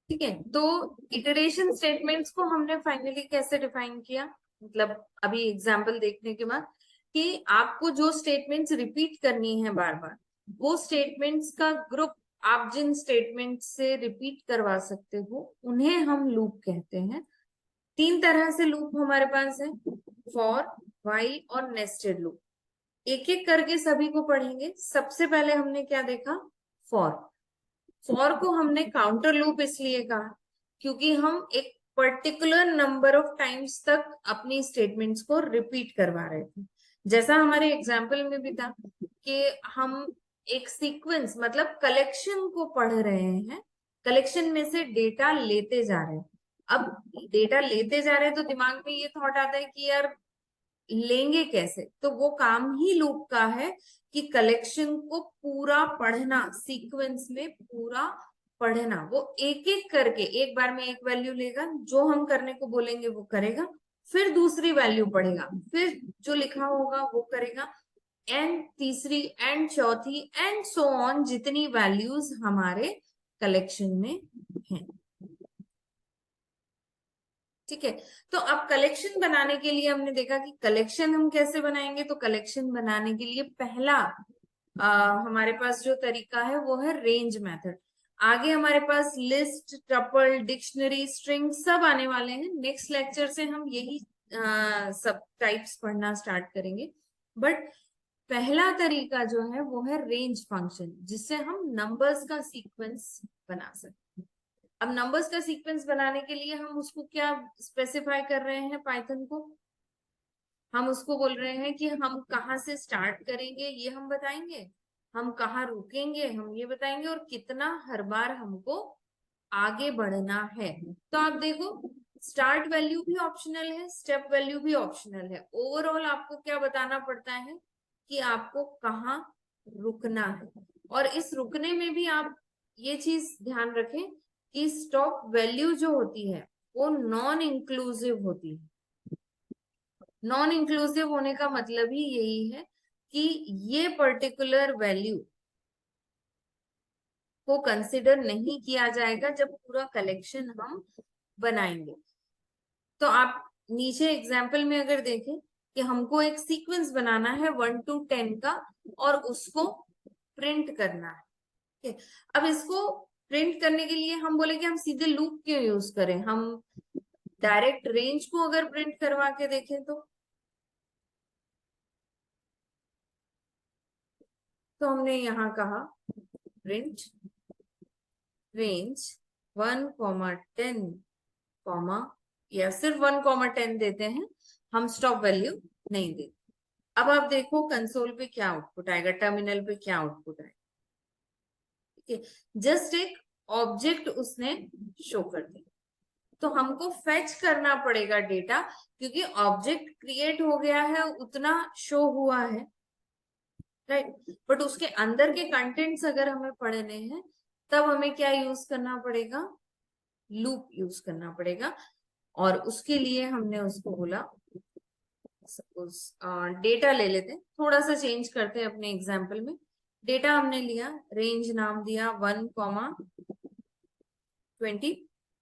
ठीक है, तो इटरेशन स्टेटमेंट्स को हमने फाइनली कैसे डिफाइन किया, मतलब अभी एग्जांपल देखने के बाद कि आपको जो स्टेटमेंट्स रिपीट करनी है बार बार, वो स्टेटमेंट्स का ग्रुप आप जिन स्टेटमेंट से रिपीट करवा सकते हो उन्हें हम लूप कहते हैं। तीन तरह से लूप हमारे पास है, फॉर, व्हाइल और नेस्टेड लूप। एक एक करके सभी को पढ़ेंगे। सबसे पहले हमने क्या देखा, फॉर। फॉर को हमने काउंटर लूप इसलिए कहा क्योंकि हम एक पर्टिकुलर नंबर ऑफ टाइम्स तक अपनी स्टेटमेंट्स को रिपीट करवा रहे थे। जैसा हमारे एग्जाम्पल में भी था कि हम एक सीक्वेंस मतलब कलेक्शन को पढ़ रहे हैं, कलेक्शन में से डेटा लेते जा रहे हैं। अब डेटा लेते जा रहे हैं तो दिमाग में ये थॉट आता है कि यार लेंगे कैसे, तो वो काम ही लूप का है कि कलेक्शन को पूरा पढ़ना, सीक्वेंस में पूरा पढ़ना। वो एक एक करके एक बार में एक वैल्यू लेगा, जो हम करने को बोलेंगे वो करेगा, फिर दूसरी वैल्यू पढ़ेगा, फिर जो लिखा होगा वो करेगा, एंड तीसरी एंड चौथी एंड सो ऑन, जितनी वैल्यूज हमारे कलेक्शन में हैं। ठीक है, तो अब कलेक्शन बनाने के लिए हमने देखा कि कलेक्शन हम कैसे बनाएंगे। तो कलेक्शन बनाने के लिए पहला हमारे पास जो तरीका है वो है रेंज मेथड। आगे हमारे पास लिस्ट, टपल, डिक्शनरी, स्ट्रिंग सब आने वाले हैं। नेक्स्ट लेक्चर से हम यही सब टाइप्स पढ़ना स्टार्ट करेंगे। बट पहला तरीका जो है वो है रेंज फंक्शन, जिससे हम नंबर्स का सीक्वेंस बना सकते हैं। अब नंबर्स का सीक्वेंस बनाने के लिए हम उसको क्या स्पेसिफाई कर रहे हैं, पाइथन को हम उसको बोल रहे हैं कि हम कहाँ से स्टार्ट करेंगे ये हम बताएंगे, हम कहाँ रुकेंगे हम ये बताएंगे, और कितना हर बार हमको आगे बढ़ना है। तो आप देखो, स्टार्ट वैल्यू भी ऑप्शनल है, स्टेप वैल्यू भी ऑप्शनल है। ओवरऑल आपको क्या बताना पड़ता है कि आपको कहाँ रुकना है। और इस रुकने में भी आप ये चीज ध्यान रखें कि स्टॉप वैल्यू जो होती है वो नॉन इंक्लूसिव होती है। नॉन इंक्लूसिव होने का मतलब ही यही है कि ये पर्टिकुलर वैल्यू को कंसिडर नहीं किया जाएगा जब पूरा कलेक्शन हम बनाएंगे। तो आप नीचे एग्जाम्पल में अगर देखें कि हमको एक सीक्वेंस बनाना है 1 to 10 का और उसको प्रिंट करना है। ठीक है, अब इसको प्रिंट करने के लिए हम बोले कि हम सीधे लूप क्यों यूज करें, हम डायरेक्ट रेंज को अगर प्रिंट करवा के देखें तो हमने यहाँ कहा प्रिंट रेंज 1, 10, या सिर्फ 1, 10 देते हैं, हम स्टॉप वैल्यू नहीं देते। अब आप देखो कंसोल पे क्या आउटपुट आएगा, टर्मिनल पे क्या आउटपुट आएगा। ठीक है, जस्ट एक ऑब्जेक्ट उसने शो कर दिया। तो हमको फेच करना पड़ेगा डेटा, क्योंकि ऑब्जेक्ट क्रिएट हो गया है, उतना शो हुआ है, राइट। बट उसके अंदर के कंटेंट्स अगर हमें पढ़ने हैं तब हमें क्या यूज करना पड़ेगा, लूप यूज करना पड़ेगा। और उसके लिए हमने उसको बोला, सपोज डेटा ले लेते हैं, थोड़ा सा चेंज करते हैं अपने एग्जाम्पल में। डेटा हमने लिया, रेंज नाम दिया 1, 20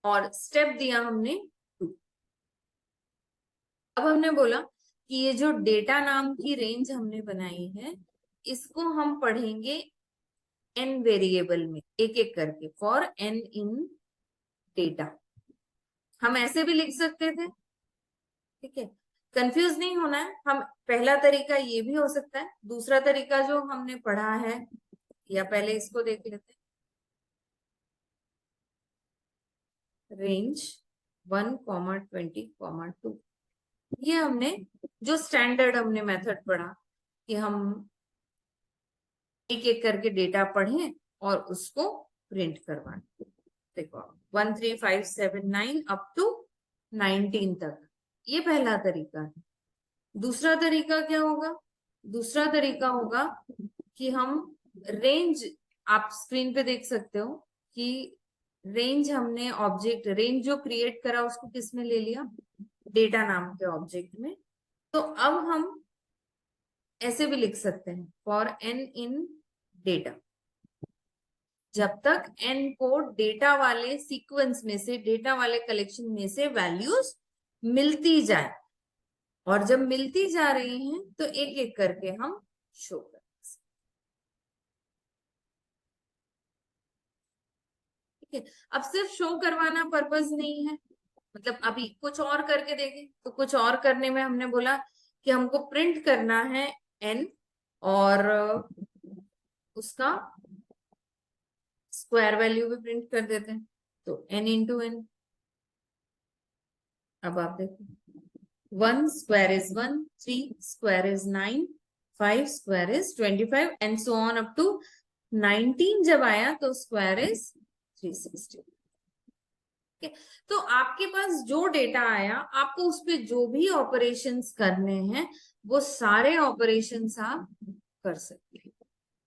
और स्टेप दिया हमने 2। अब हमने बोला कि ये जो डेटा नाम की रेंज हमने बनाई है इसको हम पढ़ेंगे n वेरिएबल में, एक एक करके, फॉर n इन डेटा। हम ऐसे भी लिख सकते थे, ठीक है, कंफ्यूज नहीं होना है। हम पहला तरीका ये भी हो सकता है, दूसरा तरीका जो हमने पढ़ा है, या पहले इसको देख लेते हैं, रेंज 1, 20, 2। ये हमने जो स्टैंडर्ड हमने मेथड पढ़ा कि हम एक एक करके डेटा पढ़ें और उसको प्रिंट करवाएं। देखो 1, 3, 5, 7, 9 अप टू 19 तक, ये पहला तरीका है। दूसरा तरीका क्या होगा, दूसरा तरीका होगा कि हम रेंज, आप स्क्रीन पे देख सकते हो कि रेंज हमने ऑब्जेक्ट, रेंज जो क्रिएट करा उसको किस में ले लिया, डेटा नाम के ऑब्जेक्ट में। तो अब हम ऐसे भी लिख सकते हैं, फॉर n इन डेटा। जब तक n को डेटा वाले सीक्वेंस में से, डेटा वाले कलेक्शन में से वैल्यूज मिलती जाए, और जब मिलती जा रही हैं तो एक एक करके हम शो करें। ठीक है, अब सिर्फ शो करवाना पर्पस नहीं है, मतलब अभी कुछ और करके देखें, तो कुछ और करने में हमने बोला कि हमको प्रिंट करना है n, और उसका स्क्वायर वैल्यू भी प्रिंट कर देते हैं, तो n इंटू एन। अब आप देखो, 1 square is 1, 3 square is 9, 5 square is 25 and so on up to 19 जब आया तो स्क्वायर इज 360। तो आपके पास जो डेटा आया, आपको उस पर जो भी ऑपरेशंस करने हैं वो सारे ऑपरेशंस आप कर सकते हैं।